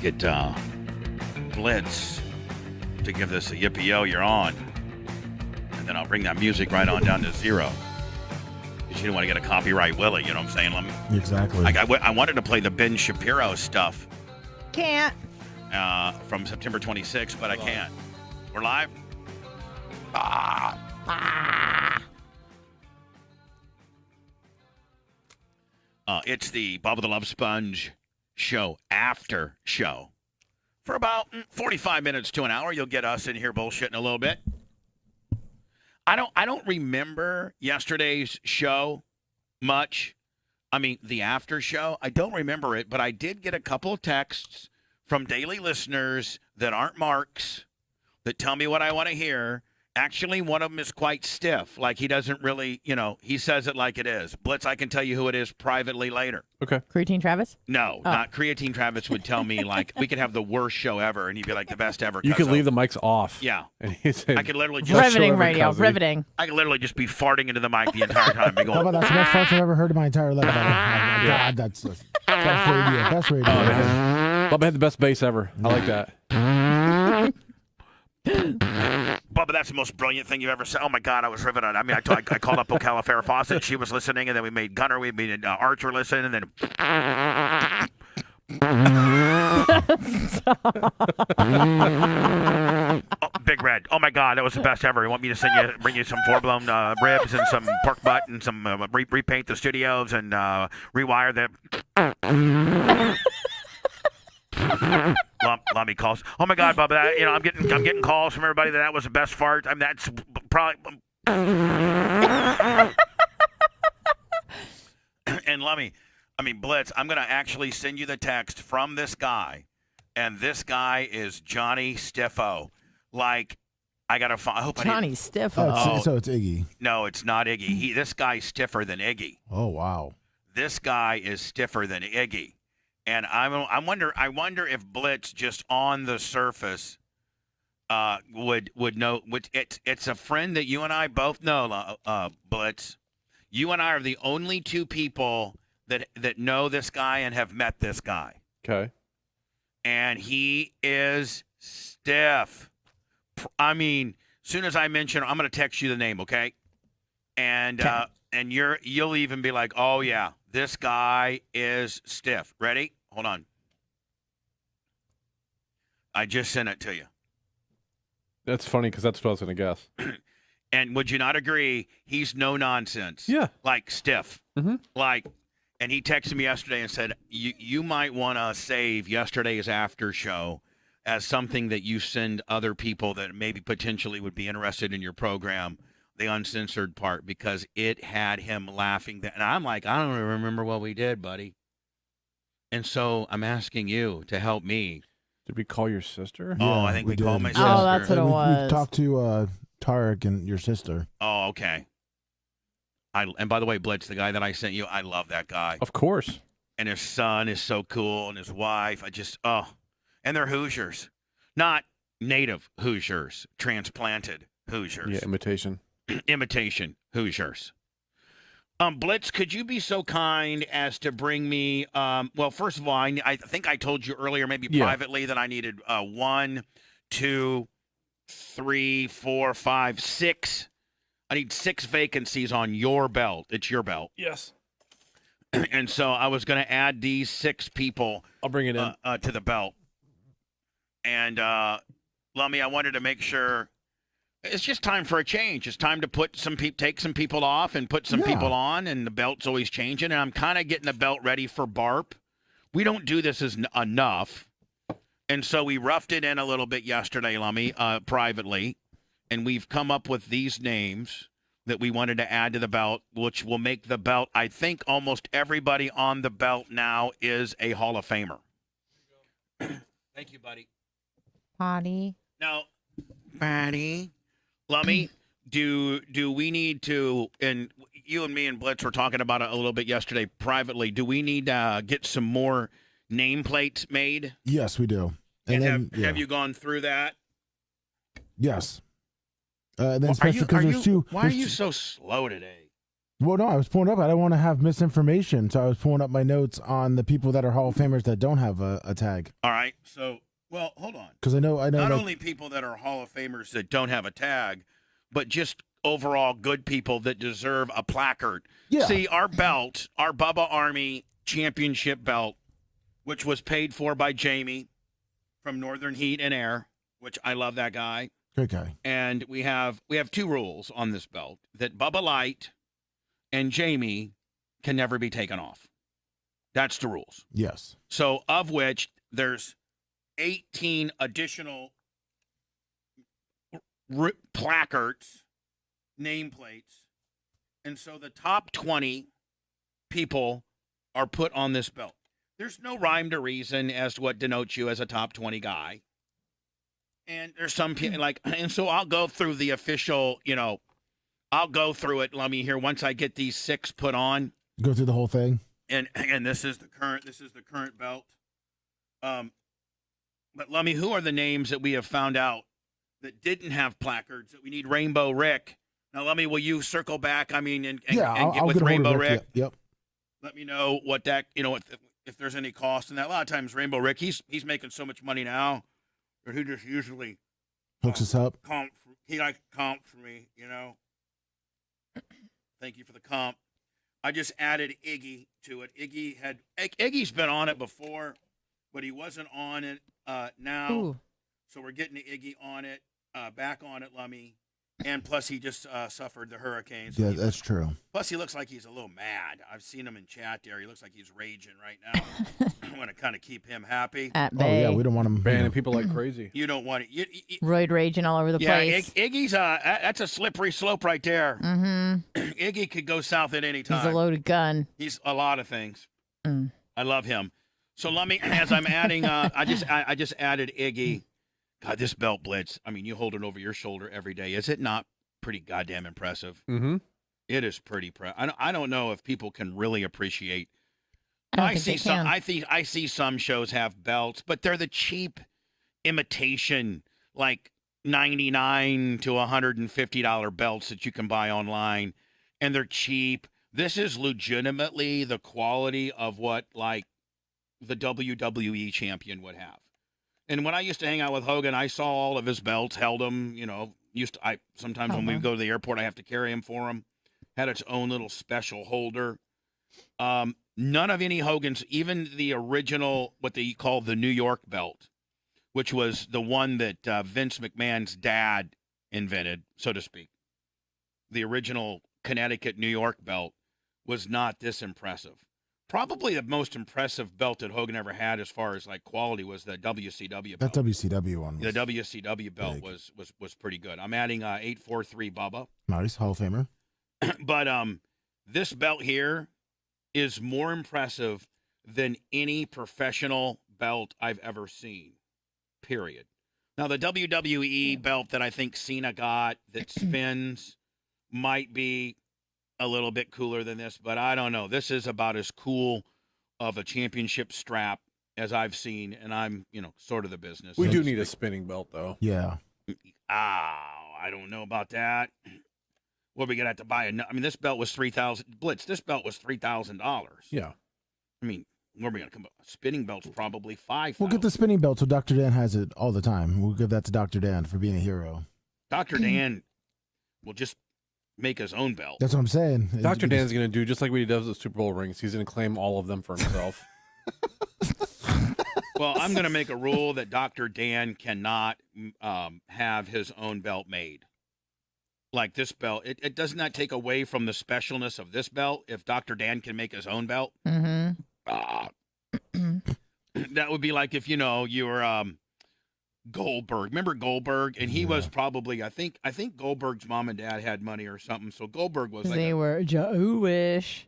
get Blitz to give this a yippee-yo, you're on. And then I'll bring that music right on down to 0. Because you don't want to get a copyright Willie, you know what I'm saying? Exactly. I wanted to play the Ben Shapiro stuff. Can't. From September 26th, but I can't. We're live? It's the Bubba the Love Sponge show after show. For about 45 minutes to an hour, you'll get us in here bullshitting a little bit. I don't remember yesterday's show much. I mean, the after show, I don't remember it, but I did get a couple of texts from daily listeners that aren't marks that tell me what I want to hear. Actually, one of them is quite stiff. Like, he doesn't really, he says it like it is. Blitz, I can tell you who it is privately later. Okay. Creatine Travis? No, not Creatine Travis would tell me, like, we could have the worst show ever, and he'd be like, the best ever. You could leave the mics off. Yeah. And he'd say, I could literally just... Riveting radio, riveting. I could literally just be farting into the mic the entire time. Going, Bubba, that's the best farts I've ever heard in my entire life. Oh, my God, that's the best radio. Best radio. Bubba had the best bass ever. I like that. Bubba, that's the most brilliant thing you've ever said. Oh, my God, I was riveted. I mean, I called up Ocala Farrah Fawcett. She was listening, and then we made Gunner. We made Archer listen, and then... Big Red. Oh, my God, that was the best ever. You want me to bring you some full-blown ribs and some pork butt and some repaint the studios and rewire the... Lummy calls. Oh my God, Bubba! I'm getting calls from everybody that was the best fart. I mean, that's probably. And Lummy, Blitz, I'm gonna actually send you the text from this guy, and this guy is Johnny Stiffo. Like, I gotta find. I hope Johnny Stiffo. So it's Iggy. No, it's not Iggy. This guy's stiffer than Iggy. Oh wow. This guy is stiffer than Iggy. And I wonder if Blitz just on the surface would know. It's a friend that you and I both know, Blitz. You and I are the only two people that know this guy and have met this guy. Okay. And he is stiff. I mean, as soon as I mention, I'm going to text you the name, okay? And you'll even be like, oh yeah. This guy is stiff. Ready? Hold on. I just sent it to you. That's funny because that's what I was going to guess. And would you not agree? He's no nonsense. Yeah. Like stiff. Mm-hmm. And he texted me yesterday and said, you might want to save yesterday's after show as something that you send other people that maybe potentially would be interested in your program. The uncensored part, because it had him laughing. And I'm like, I don't even remember what we did, buddy. And so I'm asking you to help me. Did we call your sister? Oh, I think we called my sister. Oh, that's what it was. We talked to Tarek and your sister. Oh, okay. And by the way, Blitz, the guy that I sent you, I love that guy. Of course. And his son is so cool, and his wife, and they're Hoosiers. Not native Hoosiers, transplanted Hoosiers. Yeah, imitation. Imitation Hoosiers. Blitz, could you be so kind as to bring me, well, first of all, I think I told you earlier, maybe privately, that I needed 1, 2, 3, 4, 5, 6. I need 6 vacancies on your belt. It's your belt. Yes. And so I was going to add these 6 people. I'll bring it in. To the belt. And, Lummy, I wanted to make sure. It's just time for a change. It's time to put take some people off and put some people on, and the belt's always changing. And I'm kind of getting the belt ready for Barp. We don't do this enough, and so we roughed it in a little bit yesterday, Lummy, privately, and we've come up with these names that we wanted to add to the belt, which will make the belt. I think almost everybody on the belt now is a Hall of Famer. Thank you, buddy. Potty. Now, buddy. Lummy, do we need to, and you and me and Blitz were talking about it a little bit yesterday privately, do we need to get some more nameplates made? Yes, we do. And then, have you gone through that? Yes. Then especially because there's two. Why are you so slow today? Well, no, I was pulling up. I don't want to have misinformation, so I was pulling up my notes on the people that are Hall of Famers that don't have a tag. All right. So, well, hold on. Because I know. Not like, only people that are Hall of Famers that don't have a tag, but just overall good people that deserve a placard. Yeah. See, our belt, our Bubba Army Championship belt, which was paid for by Jamie from Northern Heat and Air, which I love that guy. Great guy. And we have two rules on this belt: that Bubba Light and Jamie can never be taken off. That's the rules. Yes. So, of which there's 18 additional placards, nameplates, and so the top 20 people are put on this belt. There's no rhyme to reason as to what denotes you as a top 20 guy. And there's some people and so I'll go through the official, I'll go through it, Lummy, here once I get these 6 put on. Go through the whole thing. And this is the current belt. But Lummy, who are the names that we have found out that didn't have placards that we need? Rainbow Rick. Now, Lummy, will you circle back? I mean, and I'll get with get Rainbow Rick. Yep. Let me know what that, if there's any cost in that. A lot of times, Rainbow Rick, he's making so much money now that he just usually hooks us up. He likes comp for me, Thank you for the comp. I just added Iggy to it. Iggy's been on it before, but he wasn't on it now. Ooh. So we're getting Iggy on it, back on it, Lummy. And plus, he just suffered the hurricane. So Yeah, that's true. Plus, he looks like he's a little mad. I've seen him in chat there. He looks like he's raging right now. I want to kind of keep him happy. At Oh bay. yeah, we don't want him Banning people like crazy. You don't want it. Roid raging all over the place. Iggy's that's a slippery slope right there. Mm-hmm. Iggy could go south at any time. He's a loaded gun. He's a lot of things. Mm. I love him. So let me, as I'm adding, I just added Iggy. God, this belt, Blitz. I mean, you hold it over your shoulder every day. Is it not pretty goddamn impressive? Mm-hmm. It is pretty. I don't know if people can really appreciate. I see some. I see some shows have belts, but they're the cheap imitation, like $99 to $150 belts that you can buy online, and they're cheap. This is legitimately the quality of what like the WWE champion would have. And when I used to hang out with Hogan, I saw all of his belts, held them. Sometimes when we go to the airport, I have to carry him for him. Had its own little special holder. None of any Hogan's, even the original, what they call the New York belt, which was the one that Vince McMahon's dad invented, so to speak. The original Connecticut New York belt was not this impressive. Probably the most impressive belt that Hogan ever had as far as like quality was the WCW belt. That WCW one. The WCW belt was pretty good. I'm adding 843 Bubba. Nice, Hall of Famer. But this belt here is more impressive than any professional belt I've ever seen, period. Now, the WWE belt that I think Cena got that spins might be a little bit cooler than this, but I don't know. This is about as cool of a championship strap as I've seen, and I'm, sort of the business. We do need a spinning belt, though. Yeah. I don't know about that. What are we gonna have to buy? This belt was $3,000. Blitz. This belt was $3,000. Yeah. I mean, where are we gonna come up? Spinning belt's probably $5,000. We'll get the spinning belt so Dr. Dan has it all the time. We'll give that to Dr. Dan for being a hero. Dr. Dan will just make his own belt. That's what I'm saying. Dr. Dan's going to do just like what he does with Super Bowl rings. He's going to claim all of them for himself. Well, I'm going to make a rule that Dr. Dan cannot have his own belt made. Like this belt, it does not take away from the specialness of this belt if Dr. Dan can make his own belt. Mm-hmm. That would be like if, you were Goldberg. Remember Goldberg? And he was probably, I think Goldberg's mom and dad had money or something. So Goldberg was like They were Jewish.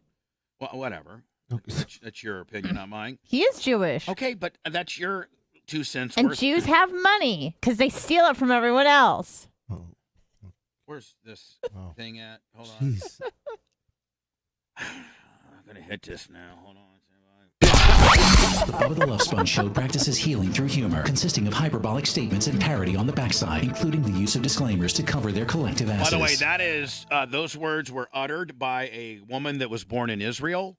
Well, whatever. That's your opinion, not mine. He is Jewish. Okay, but that's your 2 cents And worth. Jews have money because they steal it from everyone else. Oh, Where's this thing at? Hold on. jeez. I'm going to hit this now. Hold on. The Bubba the Love Sponge Show practices healing through humor, consisting of hyperbolic statements and parody on the backside, including the use of disclaimers to cover their collective asses. By the way, that is those words were uttered by a woman that was born in Israel,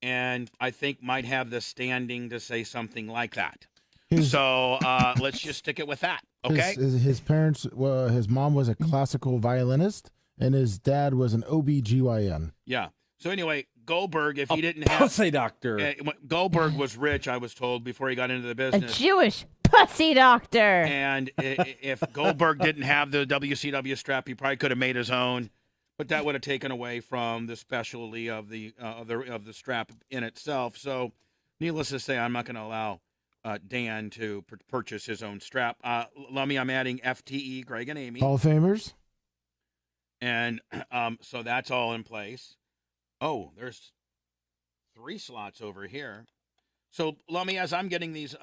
and I think might have the standing to say something like that. So let's just stick it with that, okay? His parents, his mom was a classical violinist, and his dad was an OB-GYN. Yeah. So anyway, Goldberg, if he didn't have... Pussy doctor. Goldberg was rich, I was told, before he got into the A business. Jewish pussy doctor. And if Goldberg didn't have the WCW strap, he probably could have made his own, but that would have taken away from the specialty of the strap in itself. So, needless to say, I'm not going to allow Dan to purchase his own strap. Lummy, I'm adding FTE, Greg and Amy. Hall of Famers. And so that's all in place. Oh, there's 3 slots over here. So, Lummy, as I'm getting these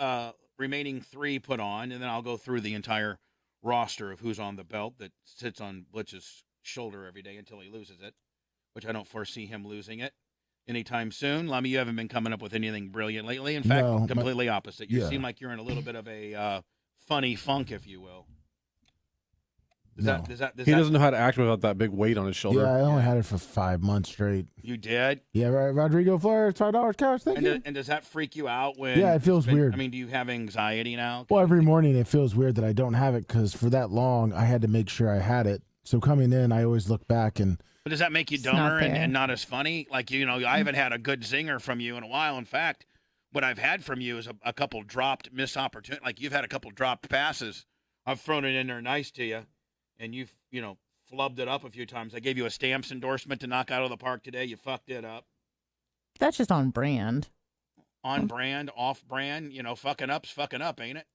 remaining 3 put on, and then I'll go through the entire roster of who's on the belt that sits on Blitz's shoulder every day until he loses it, which I don't foresee him losing it anytime soon. Lummy, you haven't been coming up with anything brilliant lately. In fact, No, completely opposite. You yeah. seem like you're in a little bit of a funny funk, if you will. Does No. that, He doesn't know how to act without that big weight on his shoulder. Yeah, I only had it for 5 months straight. You did? Yeah, right. Rodrigo Flores, $5 cash. Thank you. And does that freak you out when? Yeah, it feels weird. I mean, do you have anxiety now? Well, every morning it feels weird that I don't have it because for that long I had to make sure I had it. So coming in, I always look back and. But does that make you It's not dumber there. and not as funny? Like, I haven't had a good zinger from you in a while. In fact, what I've had from you is a couple dropped missed opportunities. Like, you've had a couple dropped passes. I've thrown it in there nice to you, and you've, flubbed it up a few times. I gave you a Stamps endorsement to knock out of the park today. You fucked it up. That's just on brand. On brand, off brand, fucking up's fucking up, ain't it?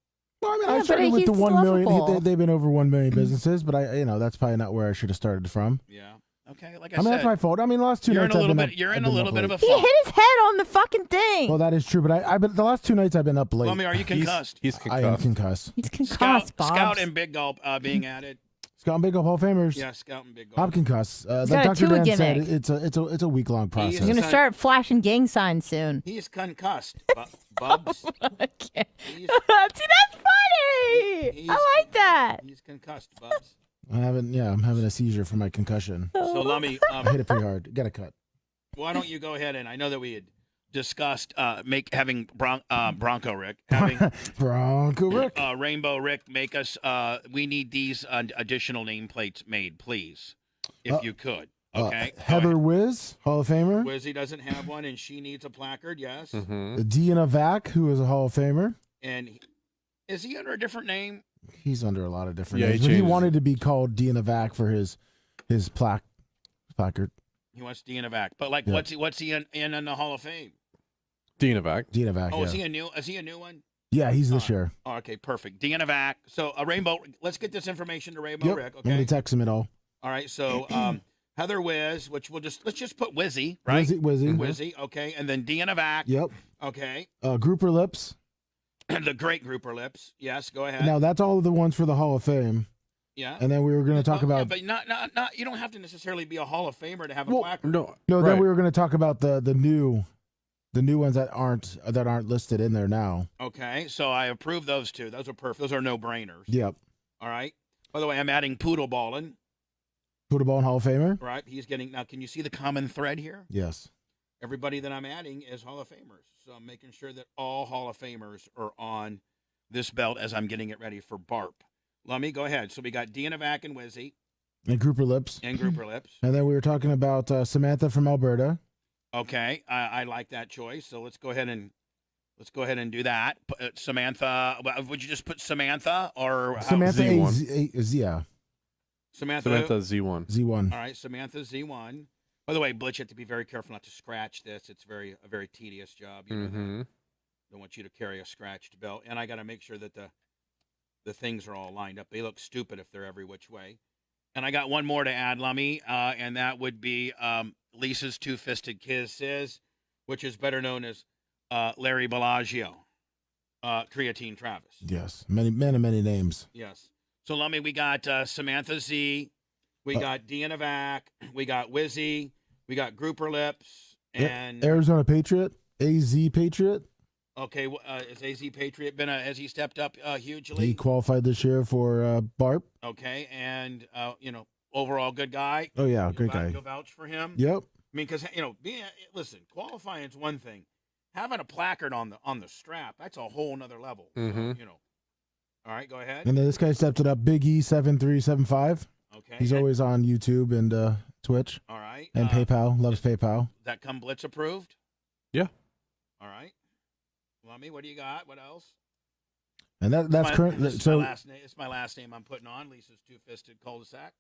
Well, I mean, Yeah, I but started with the he's 1 million. lovable. They've been over 1 million businesses, but that's probably not where I should have started from. Yeah. Okay, like I mean, said, that's my fault. I mean, the last 2 you're in nights a little I've been bit. up. You're in I've a been little up bit of late. a He funk. hit his head on the fucking thing. Well, that is true, but I've been the last 2 nights I've been up late. Lummy, are you concussed? He's I am concussed. concussed. He's concussed, Scout Bob. and Big Gulp being added. Scott and Big Hall of Famers. Yeah, Scout and Big Gulp. I'm concussed. He's Like got a Dr. Dan Tula said, gimmick. it's a week long process. He's gonna start flashing gang signs soon. He's concussed, Bubs. Okay. He's, See, that's funny. He's- I like that. he's concussed, Bubs. I'm having a seizure from my concussion. So, Lummy, I hit it pretty hard. Got a cut. why don't you go ahead and I know that we had discussed having Bronco Rick, having Bronco Rick. Rainbow Rick make us. We need these additional nameplates made, please, if you could. Okay. Go Heather ahead. Wiz, Hall of Famer. Wizzy doesn't have one, and she needs a placard. Yes. Mm-hmm. Deanna Vac, who is a Hall of Famer. And is he under a different name? He's under a lot of different Yeah, names. he But he changed. wanted to be called Deanna Vac for his placard. He wants Deanna Vac, but like, Yeah. what's he in the Hall of Fame? Dinovac. Deanna Vac. Oh, yeah. is he a new one? Yeah, he's this year. Oh, okay, perfect. Deanna Vac. So a Rainbow. Let's get this information to Rainbow Yep. Rick. I'm gonna Okay. text him it all. All right. So Heather Wiz, which let's just put Wizzy, right? Wizzy. Wizzy. Okay, and then Deanna Vac. Yep. Okay. Grouper Lips. The great Grouper Lips. Yes. Go ahead. Now that's all of the ones for the Hall of Fame. Yeah. And then we were going to talk Yeah, about but not. You don't have to necessarily be a Hall of Famer to have a Well, placard. No. no. right. Then we were going to talk about the new ones that aren't listed in there now. Okay. So I approve those two. Those are perfect. Those are no brainers. Yep. All right. By the way, I'm adding Poodle Ballin. Poodleball Hall of Famer. Right. He's getting now. Can you see the common thread here? Yes. Everybody that I'm adding is Hall of Famers. So I'm making sure that all Hall of Famers are on this belt as I'm getting it ready for BARP. Let me go ahead. So we got Deanna Vac and Wizzy And Grouper Lips. and Grouper Lips. And then we were talking about Samantha from Alberta. Okay, I like that choice. So let's go ahead and do that. Samantha, would you just put Samantha or how- Samantha Z1. yeah. Samantha? Samantha Z1. Z1. All right, Samantha Z1. By the way, Blitz, you have to be very careful not to scratch this. It's a very tedious job. You know that. Mm-hmm. Don't want you to carry a scratched belt, and I got to make sure that the things are all lined up. They look stupid if they're every which way. And I got one more to add, Lummy, and that would be Lisa's two-fisted kisses, which is better known as Larry Bellagio, Creatine Travis. Yes. Many names. Yes. So, Lummy, we got Samantha Z, we got Deanna Vac, we got Wizzy, we got Grouper Lips, and Arizona Patriot. AZ Patriot. Okay, has AZ Patriot has he stepped up hugely? He qualified this year for BARP. Okay, and overall good guy. Oh yeah, great guy. You'll vouch for him. Yep. I mean, because listen, qualifying is one thing. Having a placard on the strap, that's a whole nother level. Mm-hmm. All right, go ahead. And then this guy stepped it up. Big E 7375. Okay. He's always on YouTube and Twitch. All right. And PayPal. Loves PayPal. That come Blitz approved? Yeah. All right. Lummy, what do you got? What else? And that's current. So it's my last name I'm putting on. Lisa's two-fisted cul-de-sac,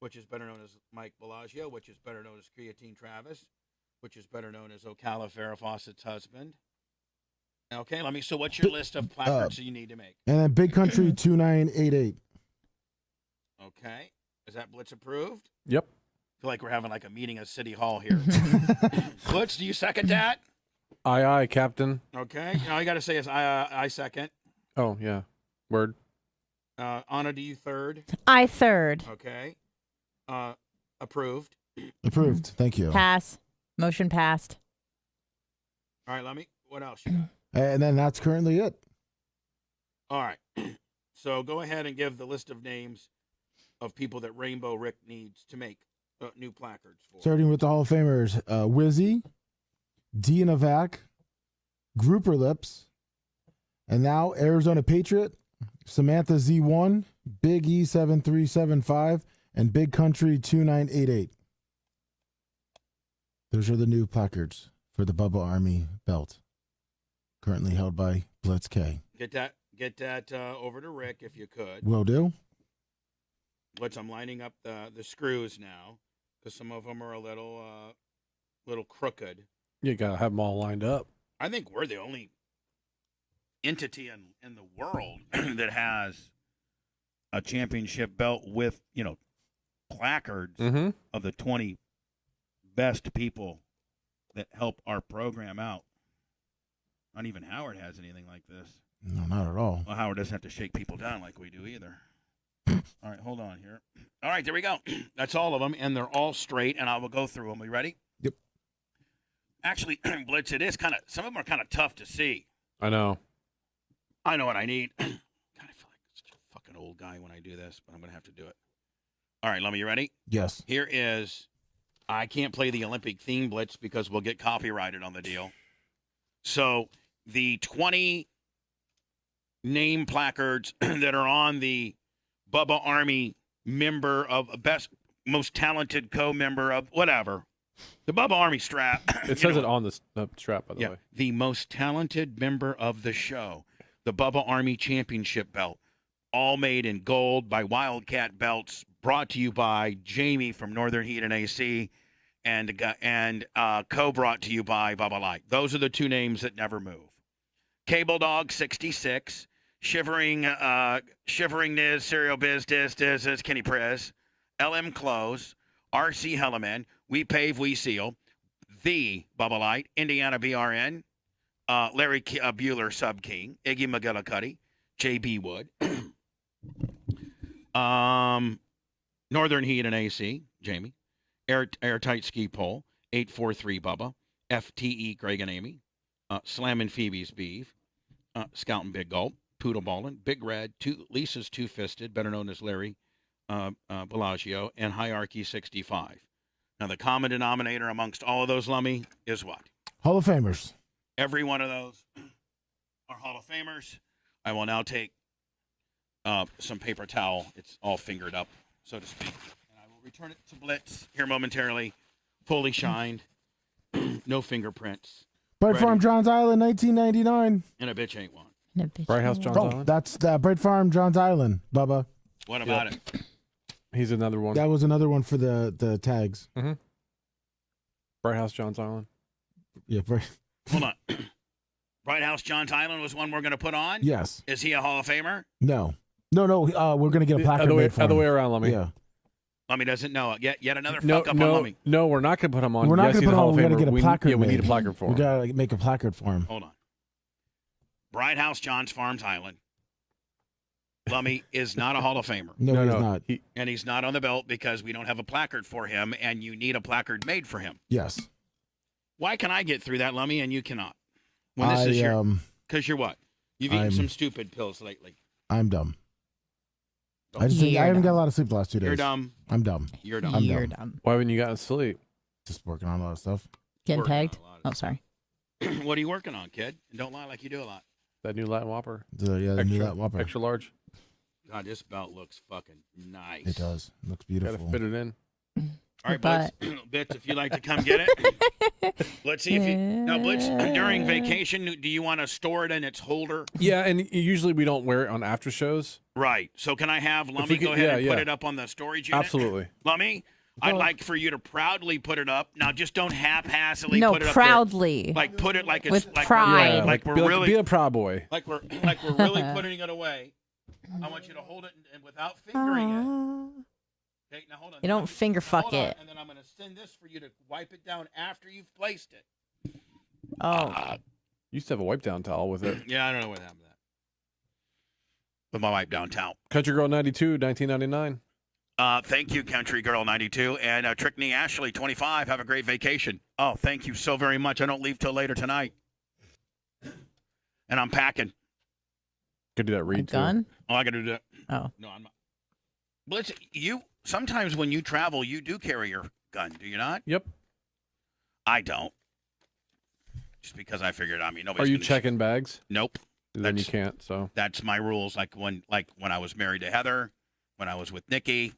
which is better known as Mike Bellagio, which is better known as Creatine Travis, which is better known as Ocala Farrah Fawcett's husband. Okay, so what's your list of placards you need to make? And then Big Country 2988. Okay. Is that Blitz approved? Yep. I feel like we're having like a meeting at City Hall here. Blitz, do you second that? Aye, Captain. Okay. All you got to say is I second. Oh, yeah. Word. Anna, do you third? I third. Okay. Approved. Approved. Thank you. Pass. Motion passed. All right, Lummy. What else you got? And then that's currently it. All right. So go ahead and give the list of names of people that Rainbow Rick needs to make new placards for. Starting with the Hall of Famers, Wizzy, Dianavac, Grouper Lips, and now Arizona Patriot, Samantha Z1, Big E 7375, and Big Country 2988. Those are the new placards for the Bubba Army belt, currently held by Blitz K. Get that over to Rick if you could. Will do. Blitz, I'm lining up the screws now because some of them are a little crooked. You gotta have them all lined up. I think we're the only entity in the world that has a championship belt with placards of the 20 best people that help our program out. Not even Howard has anything like this. No, not at all. Well, Howard doesn't have to shake people down like we do either. All right, hold on here. All right, there we go. That's all of them, and they're all straight, and I will go through them. We ready? Yep. Actually, Blitz, some of them are kind of tough to see. I know. I know what I need. God, I feel like such a fucking old guy when I do this, but I'm going to have to do it. All right, Lummy, you ready? Yes. Here is, I can't play the Olympic theme, Blitz, because we'll get copyrighted on the deal. So the 20 name placards that are on the Bubba Army member of best, most talented co-member of whatever, the Bubba Army strap. It says it on the strap, by the way. The most talented member of the show, the Bubba Army Championship belt, all made in gold by Wildcat Belts, brought to you by Jamie from Northern Heat and AC, and co-brought to you by Bubba Light. Those are the two names that never move. Cable Dog 66, Shivering Niz, Serial Biz, Diz, Kenny Prez, LM Close, RC Helleman, We Pave, We Seal, The Bubba Light, Indiana BRN, Larry Bueller Sub King, Iggy McGillicuddy, JB Wood, Northern Heat and AC, Jamie, Airtight Ski Pole, 843 Bubba, FTE Greg and Amy, Slammin' Phoebe's Beef, Scoutin' Big Gulp, Poodle Ballin', Big Red, Lisa's Two-Fisted, better known as Larry Bellagio, and Hierarchy 65. Now, the common denominator amongst all of those, Lummy, is what? Hall of Famers. Every one of those are Hall of Famers. I will now take some paper towel. It's all fingered up, so to speak. And I will return it to Blitz here momentarily, fully shined, no fingerprints. Bright Farm, Johns Island, 1999. And a bitch ain't one. Bright House, Johns Island? That's Bright Farm, Johns Island, Bubba. What about it? He's another one. That was another one for the tags. Mm-hmm. Bright House, Johns Island. Yeah, Hold on. Bright House, Johns Island was one we're going to put on? Yes. Is he a Hall of Famer? No. No, we're going to get a placard made for him. Other way around, Lummy. Yeah. Lummy doesn't know. Yet another fuck up on Lummy. No, we're not going to put him on. We're not going to put him on. We got to get a placard made. We need a placard for him. We got to make a placard for him. Hold on. Bright House, Johns Farms Island. Lummy is not a Hall of Famer. No, he's not. And he's not on the belt because we don't have a placard for him, and you need a placard made for him. Yes. Why can I get through that, Lummy, and you cannot? When this is Because you're what? You've eaten I'm- some stupid pills lately. I'm dumb. I just think I haven't got a lot of sleep the last 2 days. You're dumb. I'm dumb. You're dumb. I'm You're dumb. dumb. Why haven't you gotten sleep? Just working on a lot of stuff. Getting Working on pegged? a lot Oh, of sorry. What are you working on, kid? And don't lie like you do a lot. That new Latin Whopper. The new Extra, that Whopper. extra large. God, this belt looks fucking nice. It does. It looks Got to beautiful. fit it in. All right, But- Blitz. Blitz, if you'd like to come get it. Let's see if you. Now, Blitz, during vacation, do you want to store it in its holder? Yeah, and usually we don't wear it on after shows. Right. So can I have we Lummy could- go ahead and yeah. put it up on the storage unit? Absolutely. Lummy, I'd like for you to proudly put it up. Now, just don't haphazardly No, put it up proudly. there. Like, put it like it's With like pride. We're, like we're be really be a proud boy. like we're really putting it away. I want you to hold it and without fingering it. Aw. Okay, now hold on. You don't finger fuck Hold on, it. and then I'm going to send this for you to wipe it down after you've placed it. Oh. You used to have a wipe down towel with it. Yeah, I don't know what happened to that. With my wipe down towel. Country Girl 92, 1999. Thank you, Country Girl 92. And Trickney Ashley 25. Have a great vacation. Oh, thank you so very much. I don't leave till later tonight. And I'm packing. Could do that A read too. gun? Oh, I got to do that. Oh. No, I'm not. Blitz, sometimes when you travel, you do carry your gun, do you not? Yep. I don't. Just because I figured, I mean, Are nobody's you gonna checking bags? Nope. Then you That's- can't. So That's my rules. Like when I was married to Heather, when I was with Nikki,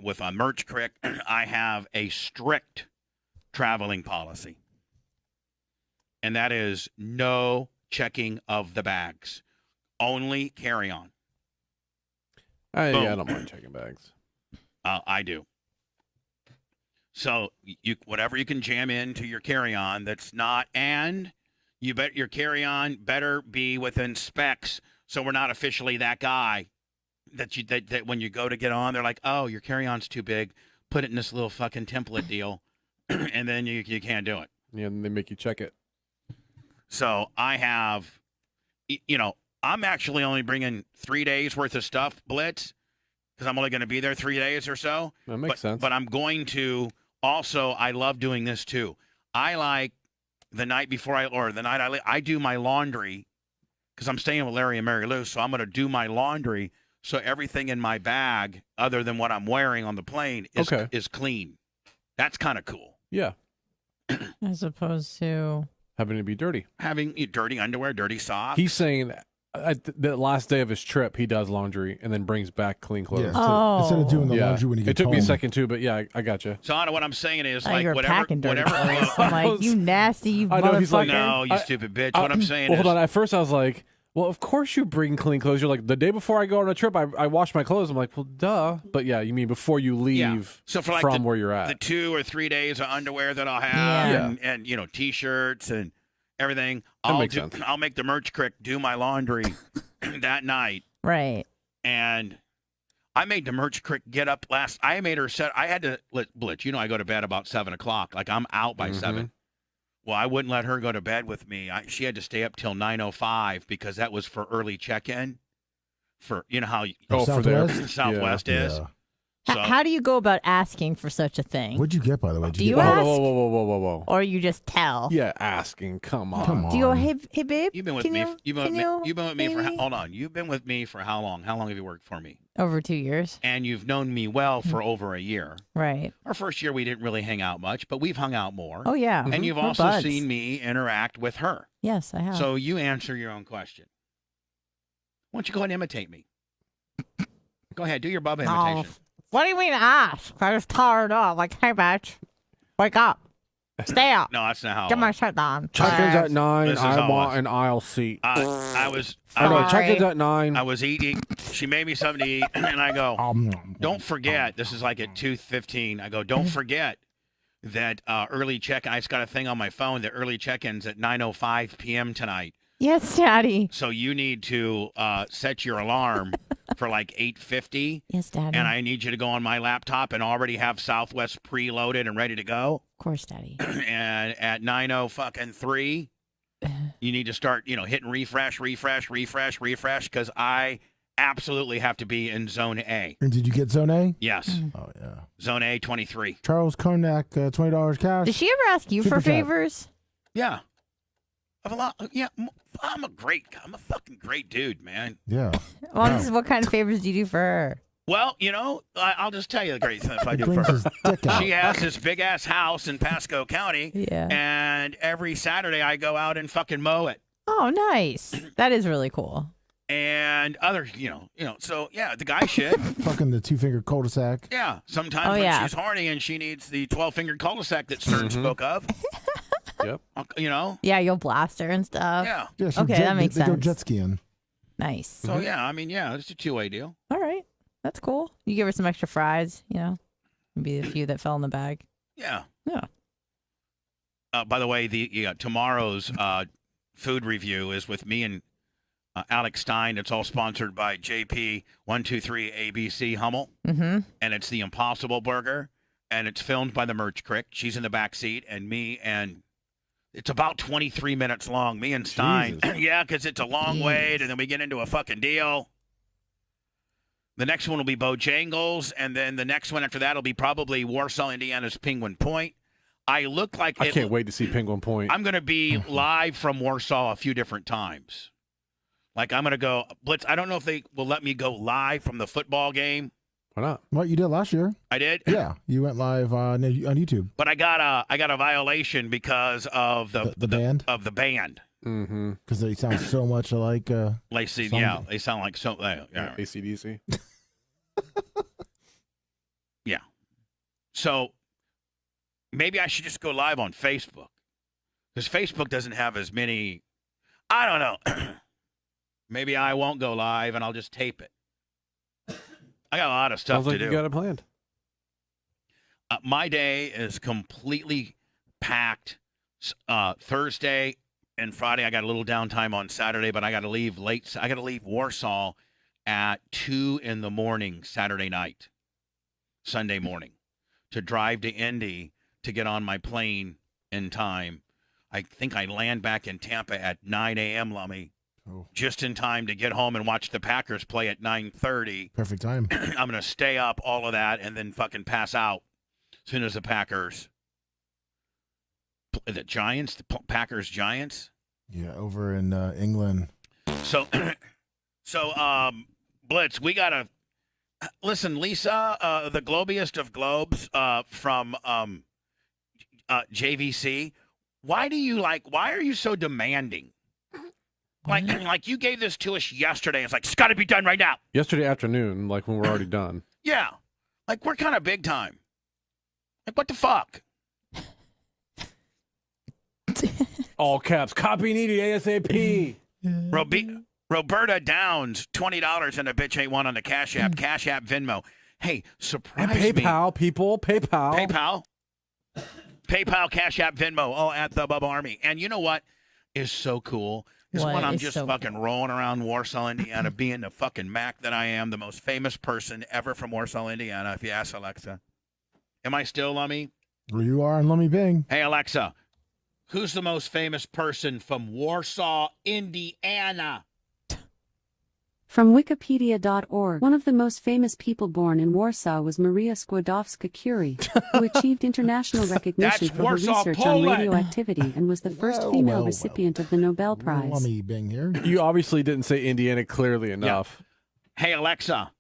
with on Merch Crick, I have a strict traveling policy. And that is no checking of the bags. Only carry on. I Boom. don't mind checking bags. I do. So you whatever you can jam into your carry-on that's not, and you bet your carry-on better be within specs, so we're not officially that guy that when you go to get on, they're like, oh, your carry-on's too big, put it in this little fucking template deal, and then you can't do it. Yeah, and they make you check it. So I have, I'm actually only bringing 3 days worth of stuff, Blitz, because I'm only going to be there 3 days or so. That makes sense. But I'm going to also, I love doing this too. I like the night before I do my laundry because I'm staying with Larry and Mary Lou. So I'm going to do my laundry. So everything in my bag, other than what I'm wearing on the plane, is clean. That's kind of cool. Yeah, As opposed to. having to be dirty. Having dirty underwear, dirty socks. He's saying the last day of his trip, he does laundry and then brings back clean Yeah, clothes. instead of doing the Yeah. laundry when he It gets took home. me a second too, but yeah, I got you. So Anna, what I'm saying is Oh, like you're whatever, packing dirty whatever. clothes. I'm like, you nasty, you I know, motherfucker. he's like, No, you I- stupid bitch. What I'm saying well, is, hold on. At first, I was like, well, of course you bring clean clothes. You're like, the day before I go on a trip, I wash my clothes. I'm like, well, duh. But yeah, you mean before you leave Yeah. So for like from where you're at. the 2 or 3 days of underwear that I'll have, Yeah. and T-shirts and everything, That makes sense. I'll make the Merch Crick do my laundry that night. Right. And I made the Merch Crick get up I made her set. I had to Blitz. I go to bed about 7 o'clock. Like I'm out by 7. Well, I wouldn't let her go to bed with me. She had to stay up till 9:05 because that was for early check-in. For how for their Southwest? Southwest is. Yeah. So, How do you go about asking for such a thing? What'd you get, by the way? Did Do you you get ask? Whoa. Or you just tell? Yeah, asking. Come on. Come on. Do you go, hey babe? You've been with can me. You, You've been with me for maybe? hold on. You've been with me for how long? How long have you worked for me? Over 2 years. And you've known me well for over a year. Right. Our first year we didn't really hang out much, but we've hung out more. Oh, yeah. And you've We're also buds. seen me interact with her. Yes, I have. So you answer your own question. Why don't you go ahead and imitate me? Go ahead, do your Bubba Oh, imitation. what do you mean ask? I just tired up. Like, hey, bitch, wake up. Stay up. No, that's not how. Get my shit done. Check-ins at 9. This is I how it want was. an aisle seat. I was Check-ins at 9. I was eating. She made me something to eat, and I go, don't forget. This is like at 2:15. I go, don't forget that early check. I just got a thing on my phone. The early check-ins at 9:05 p.m. tonight. Yes, Daddy. So you need to set your alarm for like 8:50. Yes, Daddy. And I need you to go on my laptop and already have Southwest preloaded and ready to go. Of course, Daddy. And at 9:03, you need to start, hitting refresh, because I absolutely have to be in Zone A. And did you get Zone A? Yes, Oh, yeah. Zone A 23. Charles Konak, $20 cash. Did she ever ask you Super for chat. favors? Yeah. of a lot. Yeah, I'm a fucking great dude, man. Yeah. Well, what kind of favors do you do for her? Well, I'll just tell you the great stuff I He do for brings her. his dick out. She has this big ass house in Pasco County. Yeah. And every Saturday I go out and fucking mow it. Oh, nice. That is really cool. And other, so yeah, the guy shit. Fucking the 2-finger cul-de-sac. Yeah, sometimes when she's horny and she needs the 12-fingered cul-de-sac that Stern spoke of. Yep. Yeah, you'll blast her and stuff. Yeah. Yeah, Okay, that makes they go sense. jet skiing. Nice. So yeah, it's a two-way deal. All right. That's cool. You give her some extra fries, maybe a few that fell in the bag. Yeah. Yeah. By the way, tomorrow's food review is with me and Alex Stein. It's all sponsored by JP 123 ABC Hummel, Mm-hmm. and it's the Impossible Burger, and it's filmed by the Merch Crick. She's in the back seat, and me, and it's about 23 minutes long. Me and Stein, Jesus. yeah, because it's a long wait, and then we get into a fucking deal. The next one will be Bojangles, and then the next one after that will be probably Warsaw, Indiana's Penguin Point. I look like I can't wait to see Penguin Point. I'm going to be live from Warsaw a few different times. Like, I'm going to go Blitz. I don't know if they will let me go live from the football game. Why not? What you did last year? I did. Yeah, you went live on YouTube. But I got a violation because of The band? of the band. Mm-hmm. Because they sound so much alike. They Some- they sound like so. Yeah. AC/DC. Yeah. So maybe I should just go live on Facebook, because Facebook doesn't have as many. I don't know. Maybe I won't go live and I'll just tape it. I got a lot of stuff Sounds like to do. you got it planned. My day is completely packed. Thursday and Friday, I got a little downtime on Saturday, but I got to leave late. I got to leave Warsaw at 2 a.m. Saturday night, Sunday morning, to drive to Indy to get on my plane in time. I think I land back in Tampa at 9 a.m., Lummy, just in time to get home and watch the Packers play at 9:30. Perfect time. I'm going to stay up all of that and then fucking pass out as soon as the Packers. The Giants, the Packers Giants. Yeah, over in England. So, Blitz, we got to listen, Lisa, the globiest of globes from JVC. Why are you so demanding? Like you gave this to us yesterday. It's like, it's got to be done right now. Yesterday afternoon, like when we're already done. Yeah. Like, we're kind of big time. Like, what the fuck? All caps. Copy needed ASAP. Roberta Downs, $20 and a bitch ain't one on the Cash App, Venmo. Hey, surprise And me. PayPal, people. PayPal. PayPal, Cash App, Venmo, all at the Bubba Army. And you know what is so cool? Is What when I'm is just so fucking rolling around Warsaw, Indiana, being the fucking Mac that I am, the most famous person ever from Warsaw, Indiana, if you ask Alexa. Am I still, Lummy? Where you are in Lummy Bing. Hey, Alexa, who's the most famous person from Warsaw, Indiana? From Wikipedia.org, one of the most famous people born in Warsaw was Maria Skłodowska-Curie, who achieved international recognition That's for Warsaw, her research Poland. on radioactivity and was the first female recipient of the Nobel Prize. Lummy Bing here. You obviously didn't say Indiana clearly enough. Hey, Alexa,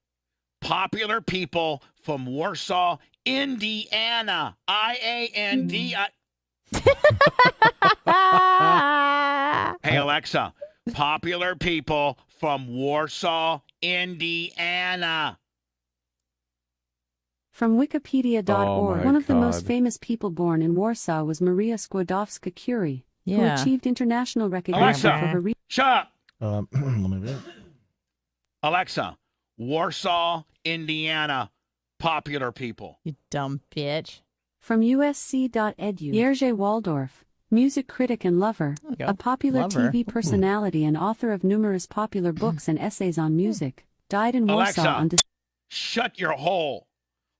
popular people from Warsaw, Indiana. IANDI. Hey, Alexa, popular people from Warsaw, Indiana. From Wikipedia.org, Oh my one of the most God. famous people born in Warsaw was Maria Skłodowska-Curie, who Yeah. achieved international recognition Alexa. for her Shut up. Lummy Bing. Alexa, Warsaw, Indiana, popular people. You dumb bitch. From USC.edu, Jerzy Waldorf, music critic and lover, There you go. a popular Lover. TV personality and author of numerous popular books and essays on music, died in Warsaw Alexa. on Shut your hole.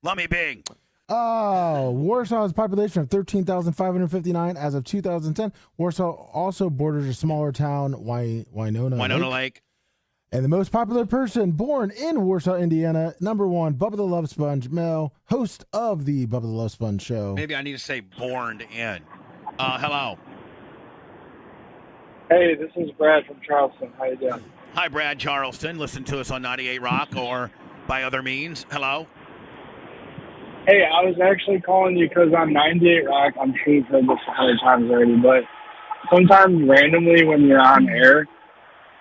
Lummy Bing. Oh, Warsaw has a population of 13,559 as of 2010. Warsaw also borders a smaller town, Winona Lake. Lake. And the most popular person born in Warsaw, Indiana, #1, Bubba the Love Sponge, Mel, host of the Bubba the Love Sponge show. Maybe I need to say born in. Hello. Hey, this is Brad from Charleston. How you doing? Hi, Brad Charleston. Listen to us on 98 Rock or by other means. Hello. Hey, I was actually calling you because on 98 Rock, I'm sure you've heard this 100 times already, but sometimes randomly when you're on air,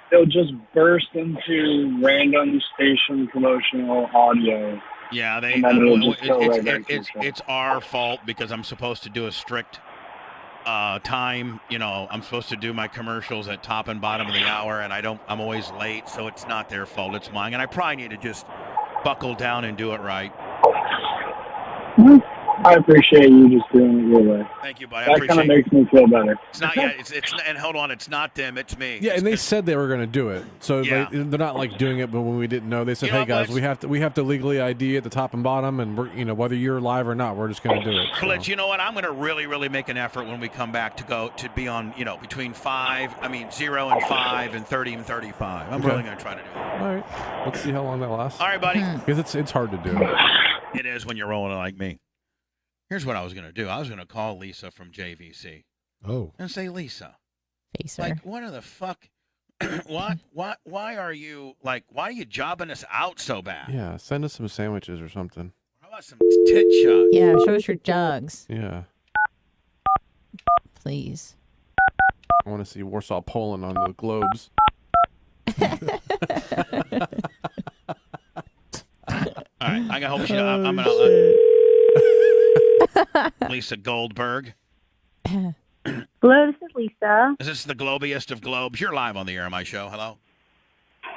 they'll just burst into random station promotional audio. Yeah, And then it'll just go right back to the show. it's our fault because I'm supposed to do a strict time. You know, I'm supposed to do my commercials at top and bottom of the hour, and I'm always late, so it's not their fault. It's mine, and I probably need to just buckle down and do it right. I appreciate you just doing it your way. Thank you, buddy. I That appreciate kind of it. makes me feel better. It's not yet. And hold on, it's not them. It's me. Yeah, and they said they were going to do it, so Yeah. they're not like doing it. But when we didn't know, they said, You know "Hey what, guys, Blitz? we have to legally ID at the top and bottom, and we're, whether you're live or not, we're just going to do it." So. Blitz, you know what? I'm going to really make an effort when we come back to be on, between 0 and 5 and 30 and 35. I'm Okay. really going to try to do that. All right, let's see how long that lasts. All right, buddy. Because it's hard to do. It is when you're rolling like me. Here's what I was going to do. I was going to call Lisa from JVC Oh. and say, Lisa, Face her. like, what are the fuck? Why are you jobbing us out so bad? Yeah, send us some sandwiches or something. How about some tit shots? Yeah, show us your jugs, Yeah, please. I want to see Warsaw, Poland on the globes. All right, I hope I'm going to Lisa Goldberg. Hello, this is Lisa. Is this the globiest of globes? You're live on the air on my show. Hello.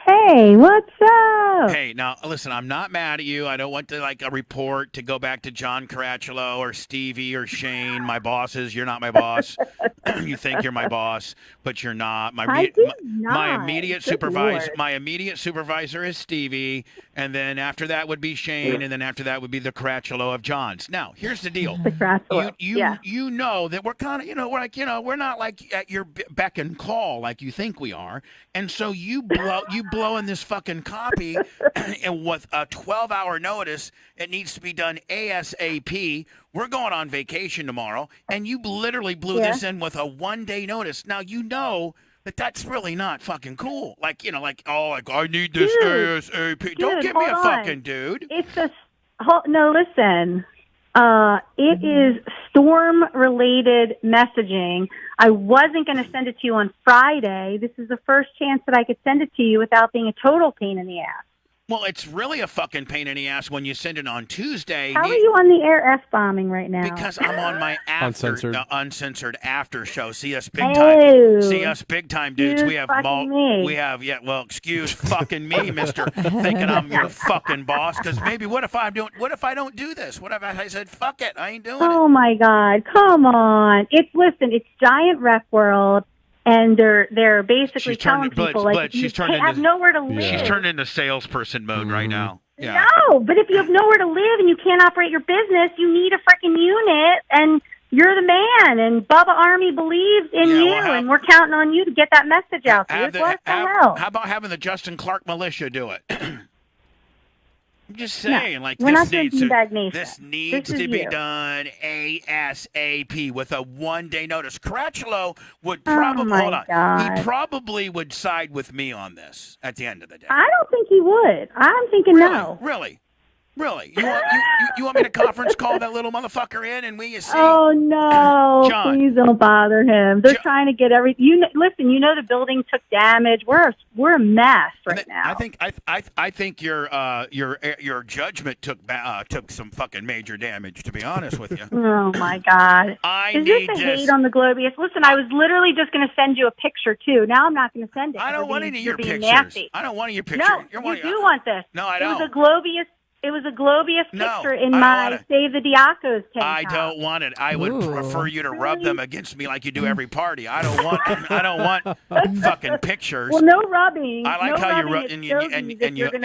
Hey, what's up? Hey, now listen, I'm not mad at you. I don't want to a report to go back to John Caracciolo or Stevie or Shane, my bosses. You're not my boss. You think you're my boss, but you're not. I did not. My immediate Good supervisor. Lord. My immediate supervisor is Stevie, and then after that would be Shane, and then after that would be the Caracciolo of John's. Now, here's the deal. The Crassolo. You know that we're kind of we're not like at your beck and call like you think we are, and so you blow in this fucking copy, and with a 12-hour notice, it needs to be done ASAP. We're going on vacation tomorrow, and you literally blew this in with a 1-day notice. Now you know that's really not fucking cool. I need this ASAP. Don't give me a hold fucking on. dude. It's no, listen. It is storm-related messaging. I wasn't going to send it to you on Friday. This is the first chance that I could send it to you without being a total pain in the ass. Well, it's really a fucking pain in the ass when you send it on Tuesday. How are you on the air F-bombing right now? Because I'm on my uncensored after show. See us big time. Oh. See us big time dudes. Excuse fucking me. We have excuse fucking me, mister, thinking I'm your fucking boss. Because maybe what if I don't do this? What if I said fuck it? I ain't doing it. Oh my God! Come on! It's Giant Rec World, and they're basically telling people you have nowhere to live. She's turned into salesperson mode right now. Yeah. No, but if you have nowhere to live and you can't operate your business, you need a freaking unit, and you're the man. And Bubba Army believes in you, and we're counting on you to get that message out there. What the hell? How about having the Justin Clark militia do it? I'm just saying, we're not doing Beanbag Nation. This needs to be done ASAP with a 1-day notice. Caracciolo would probably he probably would side with me on this at the end of the day. I don't think he would. I'm thinking no. Really? You want me to conference call that little motherfucker in and we see? Oh no! John. Please don't bother him. They're trying to get everything. Listen. The building took damage. We're a mess right now. I think your judgment took some fucking major damage. To be honest with you. Oh my God! Is this a hate on the Globius? Listen, I was literally just going to send you a picture too. Now I'm not going to send it. I don't want any of your pictures. Nasty. I don't want your picture. No, you do want this. No, I don't. It was a Globius picture in my Save the Diacos tank I don't want it. I would prefer you to rub them against me like you do every party. I don't want fucking pictures. Well, no rubbing. I like how you rub and you're going to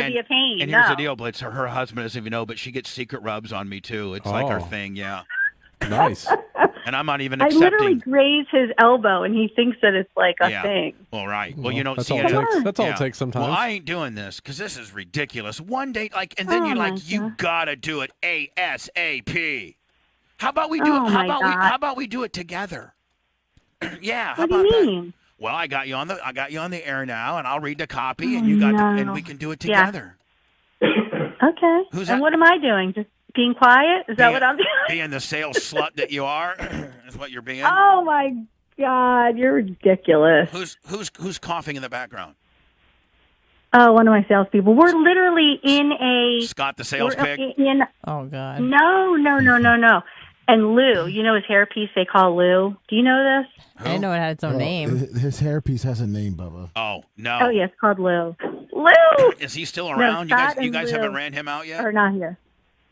be a pain. And here's the deal, Blitz. Her husband doesn't even know, but she gets secret rubs on me too. It's like her thing, yeah. Nice. And I'm not even accepting. I literally graze his elbow, and he thinks that it's like a thing. Well, right. Well, you know, that's all it takes. That's all it takes sometimes. Well, I ain't doing this because this is ridiculous. 1 day, and then you gotta do it ASAP. How about we do it? How about we do it together? Yeah. How what do about you that? mean? Well, I got you on the air now, and I'll read the copy, and you got and we can do it together. Okay. Who's and that? what am I doing? Just being quiet? Is that what I'm doing? Being the sales slut that you are is what you're being. Oh my God, you're ridiculous. Who's coughing in the background? Oh, one of my salespeople. We're literally in a Scott the sales pig. Oh God. No. And Lou, you know his hairpiece they call Lou. Do you know this? I didn't know it had its own name. His hairpiece has a name, Bubba. Oh no. Oh yeah, it's called Lou. Lou. Is he still around? No, you guys Lou haven't ran him out yet? are not here.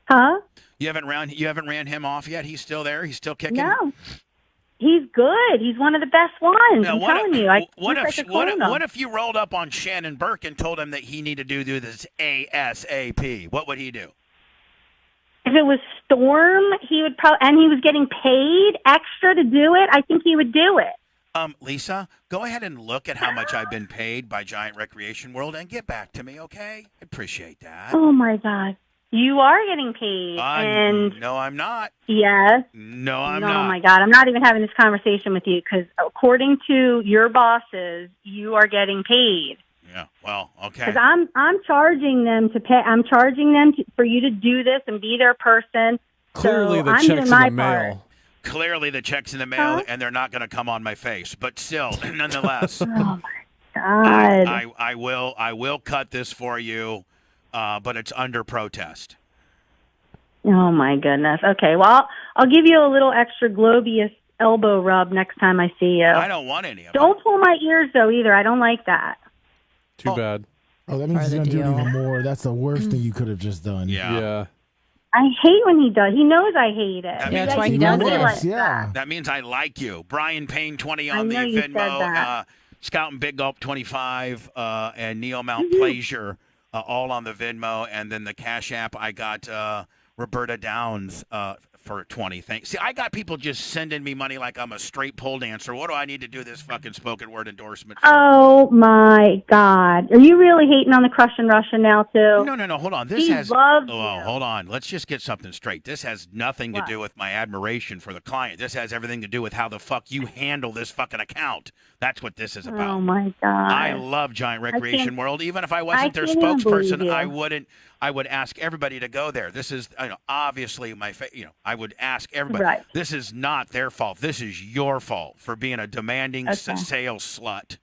Huh? You haven't ran him off yet? He's still there? He's still kicking? No. He's good. He's one of the best ones. Now, I'm telling you. What if you rolled up on Shannon Burke and told him that he needed to do this ASAP? What would he do? If it was Storm, he would and he was getting paid extra to do it, I think he would do it. Lisa, go ahead and look at how much I've been paid by Giant Recreation World and get back to me, okay? I appreciate that. Oh my God. You are getting paid. And no, I'm not. yes. No, I'm not. Oh my God. I'm not even having this conversation with you because according to your bosses, you are getting paid. Yeah. Well, okay. Because I'm charging them to pay. I'm charging them for you to do this and be their person. Clearly, so the I'm check's doing in my the part. mail. Clearly, the check's in the mail, Huh? and they're not going to come on my face. But still, nonetheless, Oh my God. I will cut this for you, but it's under protest. Oh my goodness. Okay. Well, I'll give you a little extra Globius elbow rub next time I see you. I don't want any of Don't pull my ears though either. I don't like that. Too bad. Oh, that means Part he's of going the to do it deal. even more. That's the worst thing you could have just done. Yeah. I hate when he does. He knows I hate it. Yeah, that's why he does it. realize Yeah. that. That means I like you. Brian Payne 20 I on the know you said Venmo. that. Scout and Big Gulp 25 and Neil Mount Pleasure all on the Venmo. And then the Cash App, I got Roberta Downs for 20. Thanks. See, I got people just sending me money like I'm a straight pole dancer. What do I need to do this fucking spoken word endorsement for? Oh my God. Are you really hating on the Crush and Russian now too? No. Hold on. This He has. loves Oh, you. hold on. Let's just get something straight. This has nothing to What? do with my admiration for the client. This has everything to do with how the fuck you handle this fucking account. That's what this is about. Oh my God. I love Giant Recreation can't- World. Even if I wasn't their can't even believe spokesperson, you. I wouldn't. I would ask everybody to go there. This is, obviously my. I would ask everybody. Right. This is not their fault. This is your fault for being a demanding Okay. sales slut.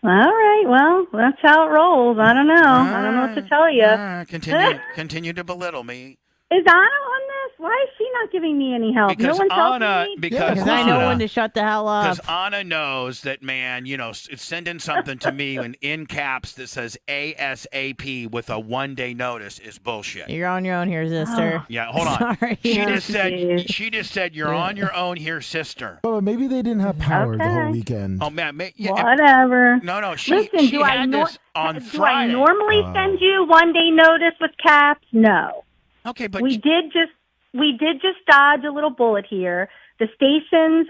All right. Well, that's how it rolls. I don't know. I don't know what to tell you. Continue to belittle me. Is Anna on this? Why is she not giving me any help? Because no one's Anna, helping me? because I know Anna- when to shut the hell up. Because Anna knows that, man, sending something to me in caps that says ASAP with a 1-day notice is bullshit. You're on your own here, sister. Yeah, hold on. Sorry. She just said you're on your own here, sister. But maybe they didn't have power the whole Okay. weekend. Oh man, Whatever. no. She Listen, do I had this on do Friday. I normally send you 1-day notice with caps? No. Okay, but We did just dodge a little bullet here. The stations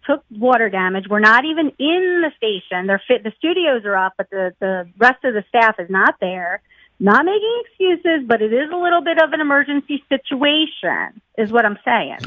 took water damage. We're not even in the station. The studios are up, but the rest of the staff is not there. Not making excuses, but it is a little bit of an emergency situation, is what I'm saying.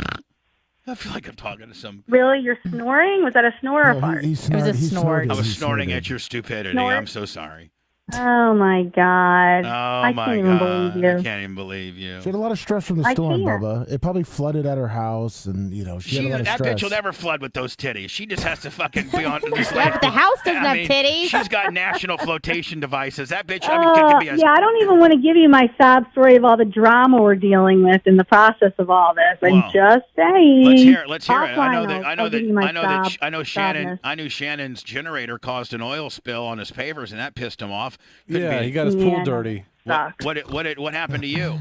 I feel like I'm talking to some. Really, you're snoring? Was that a snore or No, fart? he was a snorted. He snort. snorted. I was He snorting snorted. at your stupidity. Snort? I'm so sorry. Oh my God! Oh I my can't even god! believe you. I can't even believe you. She had a lot of stress from the I storm, can't. Bubba. It probably flooded at her house, and she had a lot of That stress. bitch will never flood with those titties. She just has to fucking be on. Yeah, but the house doesn't have titties. She's got national flotation devices. That bitch. Could be a. Yeah, I don't even want to give you my sob story of all the drama we're dealing with in the process of all this. I'm Wow. just saying. Let's hear it. Let's hear it. Offline, I know I'll give you my Shannon. sobness. I knew Shannon's generator caused an oil spill on his pavers, and that pissed him off. Yeah, he got his Yeah, pool no. dirty. Sucks. What happened to you?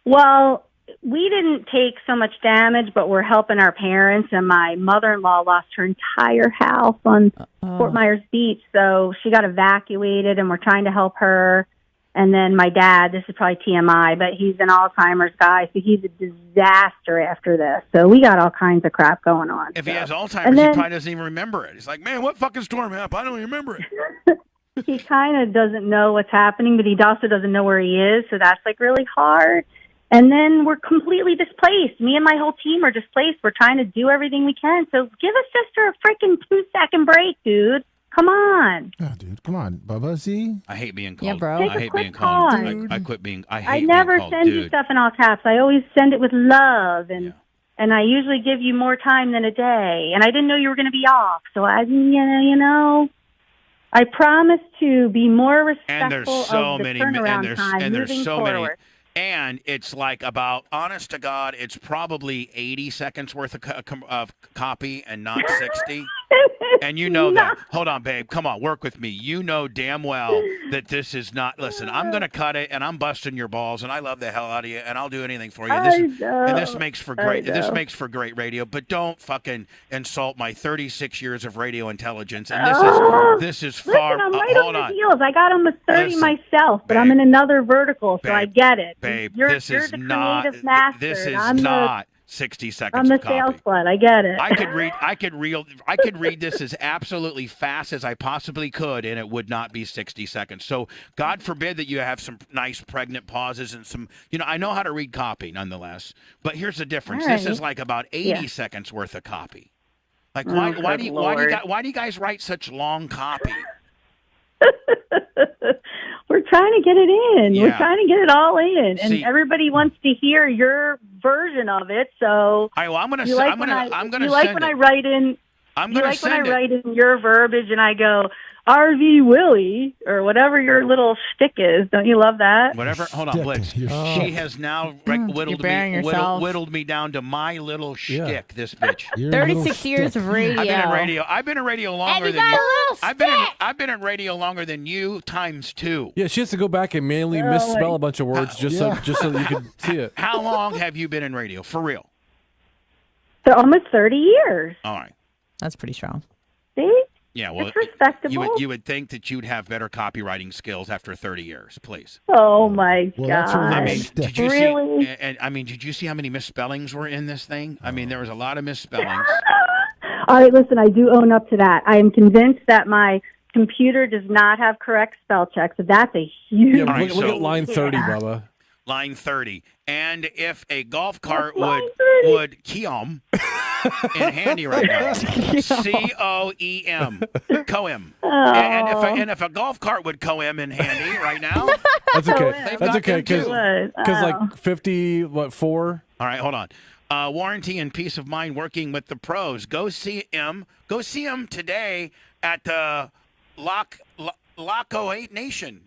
Well, we didn't take so much damage, but we're helping our parents, and my mother-in-law lost her entire house on Fort Myers Beach, so she got evacuated, and we're trying to help her. And then my dad, this is probably TMI, but he's an Alzheimer's guy, so he's a disaster after this. So we got all kinds of crap going on. If he has Alzheimer's, And then- he probably doesn't even remember it. He's like, man, what fucking storm happened? I don't even remember it. He kind of doesn't know what's happening, but he also doesn't know where he is, so that's like really hard. And then we're completely displaced. Me and my whole team are displaced. We're trying to do everything we can. So give us just a freaking 2-second break, dude. Come on. Oh, dude, come on, Bubba. See? I hate being called. Yeah, bro. Take I a hate quick being called. pause. I quit being. I hate I being never called send you dude. stuff in all caps. I always send it with love, and Yeah. and I usually give you more time than a day. And I didn't know you were going to be off, so I, I promise to be more respectful And there's so of the many, turnaround time and there's moving so forward. many, and it's like about, honest to God, it's probably 80 seconds worth of copy and not 60. And you know that. Hold on, babe. Come on, work with me. You know damn well that this is not. Listen, I'm gonna cut it, and I'm busting your balls, and I love the hell out of you, and I'll do anything for you. And this makes for great. This makes for great radio. But don't fucking insult my 36 years of radio intelligence. And this is far. Listen, I'm right hold on on, the heels. I got almost 30 Listen, myself, but babe, I'm in another vertical, so I babe, get it. babe. You're This is the not. creative master. This is I'm not 60 seconds I'm the of copy. sales slut. I get it. I could read this as absolutely fast as I possibly could, and it would not be 60 seconds. So God forbid that you have some nice pregnant pauses and some, I know how to read copy nonetheless. But here's the difference. All This right. is like about 80 Yeah. seconds worth of copy. Like Oh, why good do Lord. you guys write such long copy? We're trying to get it in. Yeah. We're trying to get it all in, and See- everybody wants to hear your version of it. So All right, well, I'm gonna you send. like I'm when gonna. I I'm gonna you like send when it. I write in. I'm You gonna like when I send it. write in your verbiage and I go RV Willie or whatever your little shtick is. Don't you love that? Whatever. Hold on, Shtick. Blitz. Your She shtick. has now You're whittled burying me, yourself. whittled me down to my little Yeah. shtick. This bitch. Your little 36 years shtick. of radio. I've been in radio longer you than got you. a little I've been in radio longer than you times 2. Yeah, she has to go back and manually misspell a bunch of words just so that you can see it. How long have you been in radio? For real? So almost 30 years. All right. That's pretty strong. See? Yeah. Well, It's respectable. you would think that you'd have better copywriting skills after 30 years. Please. Oh my Well, that's her God. little I mean, shtick. did you Really? see? And I mean, did you see how many misspellings were in this thing? I mean, there was a lot of misspellings. All right, listen, I do own up to that. I am convinced that my computer does not have correct spell check, so that's a huge Yeah, right, look so- at line 30, Bubba. Line 30. And if a golf cart line 30? would Keom in handy right now. COEM. Coem. And if a golf cart would coem in handy right now. That's okay. They've That's got okay them too. because like 4. All right, hold on. Warranty and peace of mind working with the pros. Go see him. Go see him today at the Laco 8 Nation,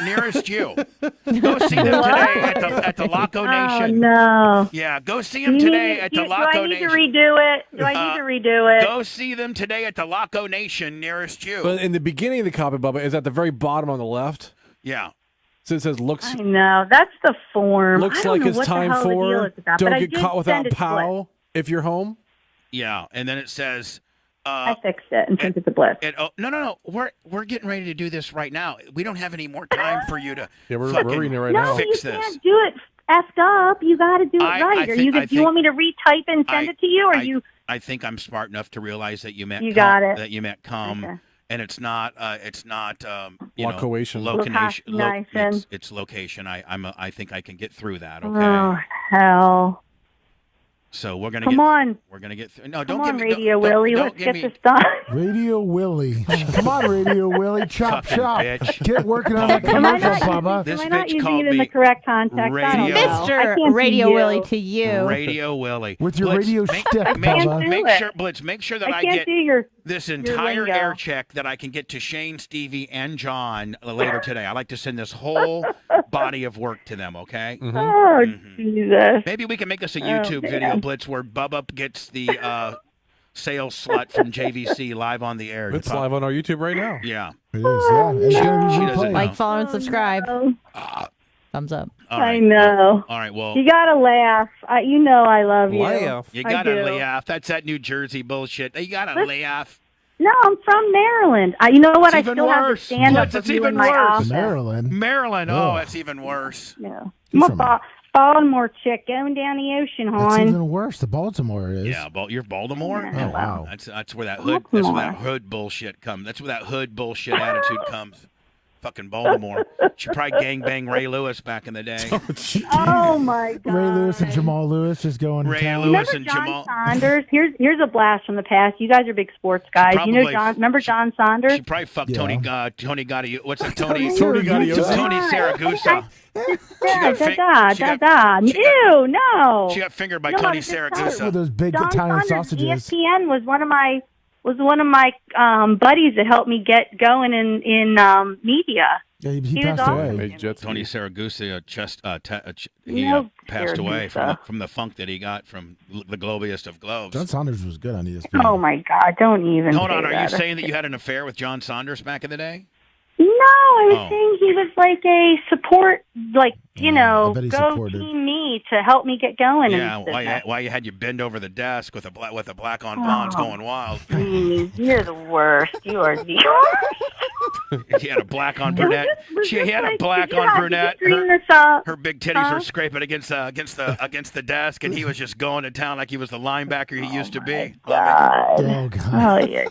nearest you. Go see them today at the Laco Nation. Oh, no. Yeah, go see them today at the Laco Do I need Nation. to redo it? Do I need to redo it? Go see them today at the Laco Nation nearest you. But in the beginning of the copy, Bubba, is at the very bottom on the left. Yeah. So it says looks I know. That's the form. I looks don't like know it's what the time hell the deal for is about, don't but I get did caught send without it to Blitz. POW if you're home. Yeah, and then it says I fixed it and sent it to Blitz. no. We're getting ready to do this right now. We don't have any more time for you to Yeah, we're fucking reading it right No, now. fix you this. can't do it effed up. You got to do it right. I Do you want me to retype and send it to you, or you? I think I'm smart enough to realize that you meant You got it. that you meant come, Okay. and it's not Location. Location. It's location. I think I can get through that. Okay. Oh hell! So we're gonna Come on. We're gonna get through. No, Come don't on, give me Radio don't, Willie. Don't Let's give get me, this done. Radio Willie. Come on, Radio Willie. Chop, Fucking chop. bitch. Get working on that Am I commercial, not, Bubba. This am I not bitch using called it in me the correct context? I don't Radio- know. I Mr. can't do Radio you. Willie to you. Radio Willie With your Blitz, radio make, shtick, make, Bubba. do make it. sure Blitz. Make sure that I I can't get do your. this entire lingo. air check that I can get to Shane, Stevie, and John later today. I like to send this whole body of work to them. Okay. Mm-hmm. Oh Mhm. Jesus! Maybe we can make this a YouTube man. video, Blitz, where Bubba gets the sales slut from JVC live on the air. It's live on our YouTube right now. Yeah. It is, yeah. It's gonna She be doesn't replayed. know. Like, follow, and subscribe. Oh, Thumbs up. All I right. know. All right. Well, You gotta laugh. You know I love you. Laugh. you I gotta do. laugh. That's that New Jersey bullshit. You gotta laugh. No, I'm from Maryland. You know what? It's I even still have the worse. stand up Blitz, it's of you even in my worse. office. Maryland. Maryland. Oh. Oh, that's even worse. Yeah. You're I'm from- a Baltimore chick going down the ocean, That's hon. even worse. The Baltimore is. Yeah, you're Baltimore. Oh, wow. That's where that hood. That's where that hood bullshit comes. That's where that hood bullshit attitude comes. Fucking Baltimore. She probably gangbanged Ray Lewis back in the day. Oh my God. Ray Lewis and Jamal Lewis just going to Ray town. Lewis Remember and John Jamal. Saunders? Here's a blast from the past. You guys are big sports guys. You know probably- John. Remember John Saunders? She probably fucked Yeah. Tony Gotti. What's that? Tony Siragusa. Tony Siragusa. Ew, no. She got fingered by No, Tony it's just With Siragusa. those big John Italian Saunders, sausages. ESPN was one of my buddies that helped me get going in media. Yeah, he He was passed awesome. away. Hey, Jets. Tony Siragusa No, passed away Siragusa. from the funk that he got from the globiest of globes. John Saunders was good on ESPN. Oh my God! Don't even. Hold say on, are you that. saying that you had an affair with John Saunders back in the day? No, I was Oh. saying he was like a support, like I bet he go supported. team me to help me get going. Yeah, in this why you had you bend over the desk with a black on blondes Oh. going wild. business. You're the worst. You are the worst. She had a black on brunette. Was She this had a like- black did you on have- brunette. Did you dream this up? Her big titties Huh? were scraping against the desk, and he was just going to town like he was the linebacker he used to be. God. Oh, God. Oh yeah.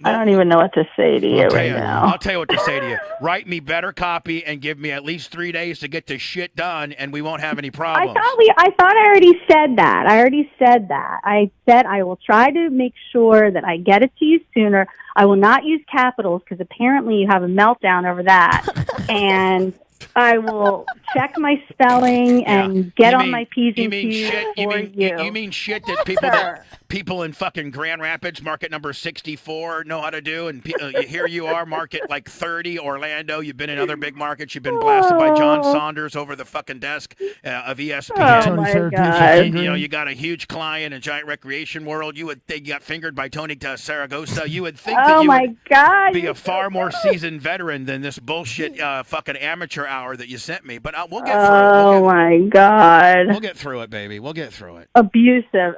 I don't even know what to say to you right now. I'll tell you what to say to you. Write me better copy and give me at least 3 days to get this shit done, and we won't have any I problems. thought I already said that. I said I will try to make sure that I get it to you sooner. I will not use capitals because apparently you have a meltdown over that. And I will check my spelling and get on my P's and Q's for you. You mean shit that people in fucking Grand Rapids, market number 64, know how to do, and here you are, market like 30, Orlando. You've been in other big markets. You've been blasted by John Saunders over the fucking desk of ESPN. Oh my Siragusa God. fingering. You got a huge client in Giant Recreation World. You would think you got fingered by Tony Saragossa. You would think that Oh you my would God. be a far more seasoned veteran than this bullshit fucking amateur hour that you sent me. But we'll get through it. Oh my God. We'll get through it, baby. We'll get through it. Abusive.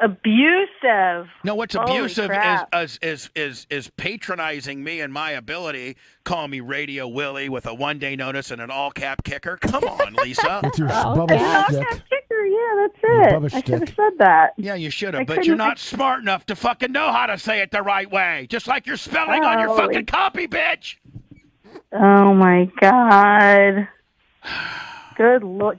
No, what's Holy abusive crap. is patronizing me and my ability. Call me Radio Willie with a 1-day notice and an all cap kicker. Come on, Lisa. With your Oh, Bubba okay. stick. Kicker, yeah, that's Your it. Bubba I should have stick. said that. Yeah, you should I have, but couldn't- you're not smart enough to fucking know how to say it the right way. Just like you're spelling on your Oh, fucking copy, bitch. Oh my God. Good Lord.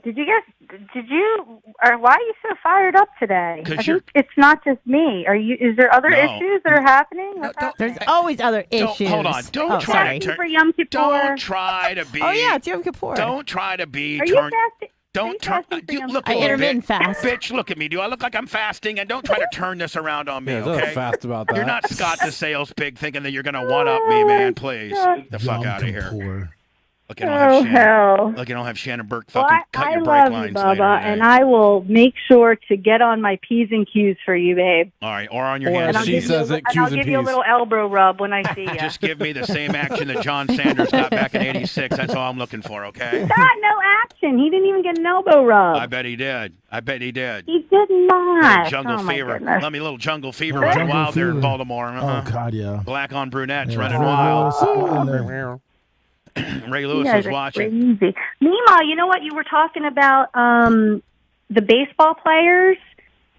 Or why are you so fired up today? 'Cause I think you're- it's not just me. Is there other No. issues that are happening? What's don't- happening? There's always other Don't- issues. hold on. Don't oh, try sorry. to turn. For Yom Kippur? Don't try to be. Oh yeah, it's Yom Kippur. Don't try to be. Are you turn, fasting? Don't turn. fasting for You Yom look I at me, intermittent bitch. fast. Bitch, look at me. Do I look like I'm fasting? And don't try to turn this around on me, Yeah, there's okay? nothing fast about that. You're not Scott the sales pig thinking that you're gonna one up me, man. Please, get the fuck Yom out of here. Kippur. Look, you don't have Shannon. Hell. Look, you don't have Shannon Burke Well, fucking cut I your brake love you, lines Bubba, later today. and I will make sure to get on my P's and Q's for you, babe. All right, or on your Or hands. And I'll she give says you, it, and I'll Q's and give you a P's. little elbow rub when I see you. Just give me the same action that John Sanders got back in '86. That's all I'm looking for, okay? Got no action. He didn't even get an elbow rub. I bet he did. He did not. Jungle Oh, my fever. goodness. Let me a little jungle fever Jungle running wild there in fever. Baltimore. Uh-huh. Oh, God, yeah. Black on brunettes Yeah, running Ray wild. Lewis in there. Ray You Lewis guys was are watching. crazy. Meanwhile, you know what? You were talking about the baseball players.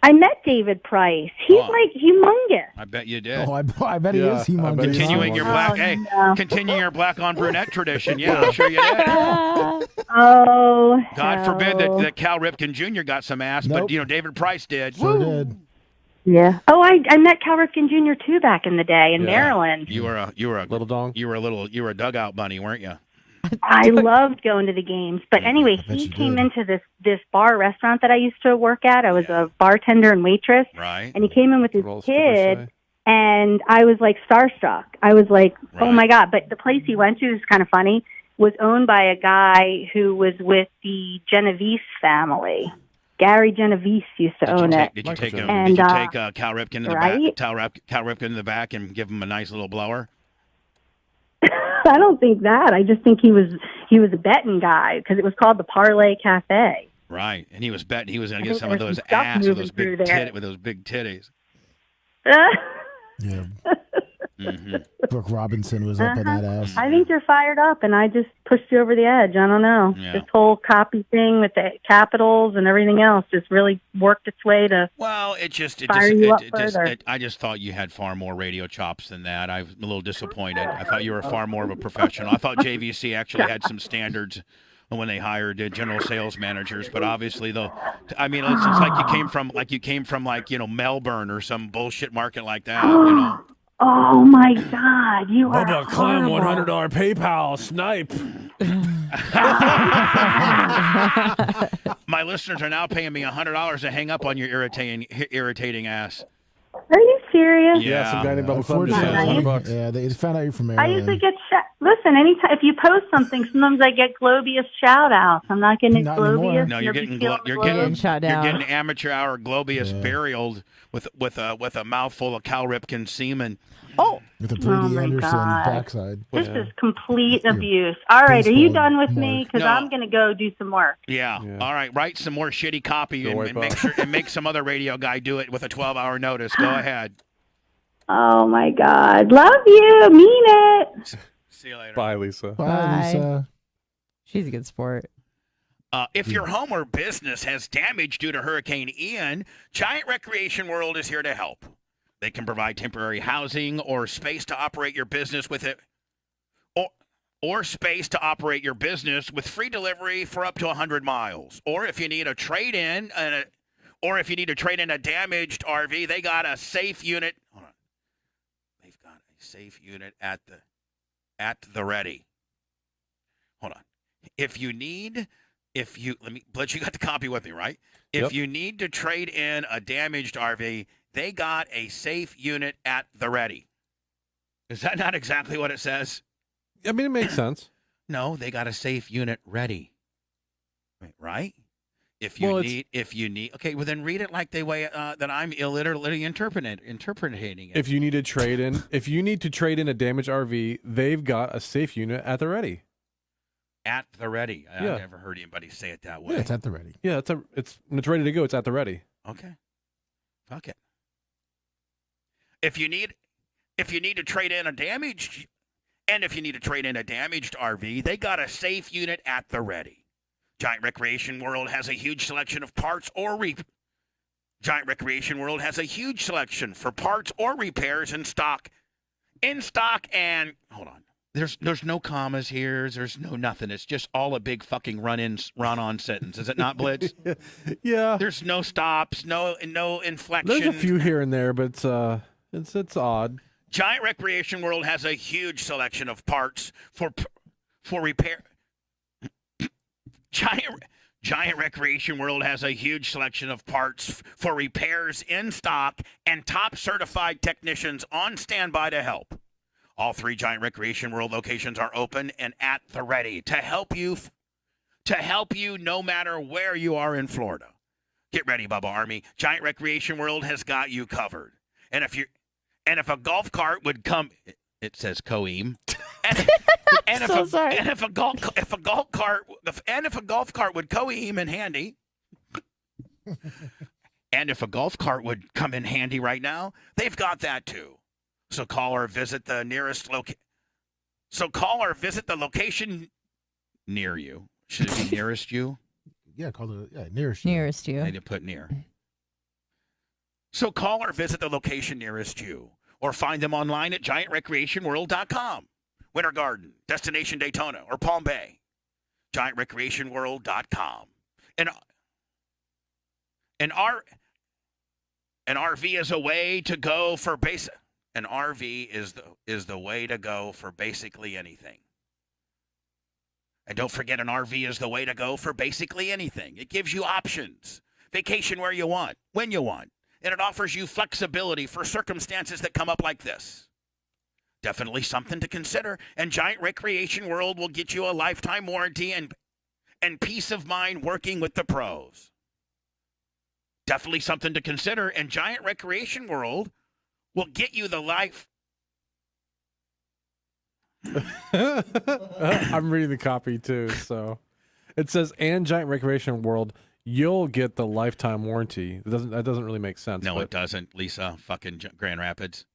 I met David Price. He's Oh. like humongous. I bet you did. Oh, I bet he Yeah, is. He I bet he is. Continuing your black, Oh, hey, no. continuing your black on brunette tradition. Yeah, I'm sure you did. Oh, God forbid hell. that Cal Ripken Jr. got some ass, Nope. but you know David Price did. Sure did. Yeah. Oh, I met Cal Ripken Jr. too back in the day in Yeah. Maryland. You were a Little dong. you were a dugout bunny, weren't you? I loved going to the games. But anyway, bet he you came did. into this bar restaurant that I used to work at. I was a bartender and waitress. Right. And he came in with his What else kid. did I say? And I was like starstruck. I was like, oh Right. my God. But the place he went to is kind of funny, was owned by a guy who was with the Genovese family. Gary Genovese used to own it. Did you take And, Cal Ripken in the right? back? Cal Ripken in the back and give him a nice little blower. I don't think that. I just think he was a betting guy because it was called the Parlay Cafe. Right, and he was betting he was going to I get think some of there's those some stuff ass with moving those big through there. with those big titties. Yeah. Mm-hmm. Brooke Robinson was up on that ass. I think you're fired up, and I just pushed you over the edge. I don't know. Yeah. This whole copy thing with the capitals and everything else just really worked its way to. Well, I just thought you had far more radio chops than that. I'm a little disappointed. I thought you were far more of a professional. I thought JVC actually had some standards when they hired general sales managers, but obviously though, I mean, it's like you came from Melbourne or some bullshit market like that, you know. Oh my God, you are Bubba Clem, horrible. $100 PayPal snipe. My listeners are now paying me $100 to hang up on your irritating ass. Are you serious? Yeah, some guy named Bubba Clem just Unfortunately, sent $100. Yeah, they found out you're from I Maryland. usually get listen, anytime if you post something, sometimes I get Globius shout outs. I'm not getting Not anymore. Globius. No, you're getting shut down. You're getting amateur hour Globius burial with a mouthful of Cal Ripken semen. Oh, With the Brady my Anderson God. backside. This is complete abuse. All right, are you done with me? Because No. I'm going to go do some work. Yeah. All right. Write some more shitty copy Go and wipe make up. sure and make some other radio guy do it with a 12-hour notice. Go ahead. Oh my God, love you, mean it. See you later. Bye, Lisa. Bye, Bye. Lisa. she's a good sport. If your home or business has damage due to Hurricane Ian, Giant Recreation World is here to help. They can provide temporary housing or space to operate your business with it, or space to operate your business with free delivery for up to 100 miles. Or if you need a trade-in, a damaged RV, they got a safe unit. Hold on. They've got a safe unit at the ready. Hold on. But you got the copy with me, right? If Yep. you need to trade in a damaged RV, they got a safe unit at the ready. Is that not exactly what it says? I mean, it makes sense. No, they got a safe unit ready. Right? If you need, okay, well then read it like the way that I'm illiterately interpreting it. If you need to trade in a damaged RV, they've got a safe unit at the ready. At the ready. Yeah. I've never heard anybody say it that way. Yeah, it's at the ready. Yeah, when it's ready to go. It's at the ready. Okay. Fuck it. If you need to trade in a damaged RV, they got a safe unit at the ready. Giant Recreation World has a huge selection of parts Giant Recreation World has a huge selection for parts or repairs in stock. And hold on. There's no commas here. There's no nothing. It's just all a big fucking run-on sentence. Is it not, Blitz? Yeah. There's no stops, no inflection. There's a few here and there, but it's odd. Giant Recreation World has a huge selection of parts for repair. Giant Recreation World has a huge selection of parts for repairs in stock and top certified technicians on standby to help. All 3 Giant Recreation World locations are open and at the ready to help you no matter where you are in Florida. Get ready, Bubba Army. Giant Recreation World has got you covered. And if a golf cart would come, it says Coeam. And if a golf cart would Coeam in handy, and if a golf cart would come in handy right now, they've got that too. So call or visit the location near you. Should it be nearest you? Yeah, nearest you. Nearest you. They did put near. So call or visit the location nearest you, or find them online at giantrecreationworld.com. Winter Garden, Destination Daytona, or Palm Bay. giantrecreationworld.com. An RV is a way to go for basic. An RV is the way to go for basically anything. And don't forget, an RV is the way to go for basically anything. It gives you options. Vacation where you want, when you want. And it offers you flexibility for circumstances that come up like this. Definitely something to consider. And Giant Recreation World will get you a lifetime warranty and peace of mind working with the pros. Definitely something to consider. And Giant Recreation World will get you the life. I'm reading the copy too, so it says, and Giant Recreation World, you'll get the lifetime warranty. That doesn't really make sense. No, it doesn't, Lisa. Fucking Grand Rapids.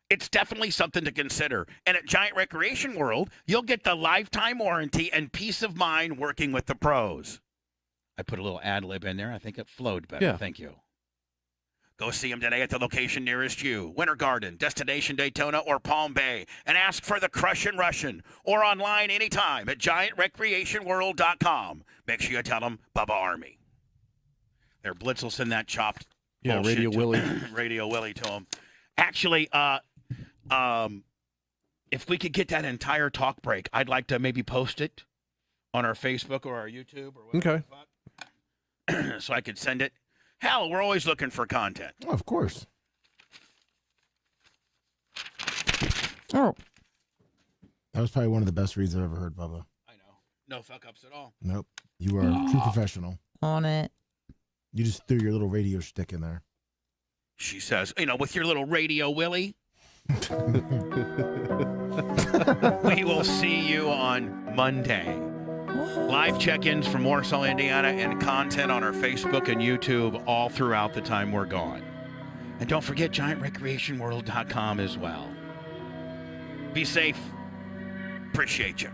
It's definitely something to consider. And at Giant Recreation World, you'll get the lifetime warranty and peace of mind working with the pros. I put a little ad lib in there. I think it flowed better. Yeah. Thank you. Go see them today at the location nearest you, Winter Garden, Destination Daytona, or Palm Bay, and ask for the Crushin' Russian, or online anytime at GiantRecreationWorld.com. Make sure you tell them Bubba Army. Their Blitz will send that chopped bullshit Radio Willie. Radio Willie to them. Actually, if we could get that entire talk break, I'd like to maybe post it on our Facebook or our YouTube or whatever. Okay. So I could send it. Hell, we're always looking for content. Oh, of course. Oh. That was probably one of the best reads I've ever heard, Bubba. I know. No fuck-ups at all. Nope. You are a true professional. On it. You just threw your little radio shtick in there. She says, with your little Radio Willie. We will see you on Monday. Live check-ins from Warsaw, Indiana, and content on our Facebook and YouTube all throughout the time we're gone. And don't forget GiantRecreationWorld.com as well. Be safe. Appreciate you.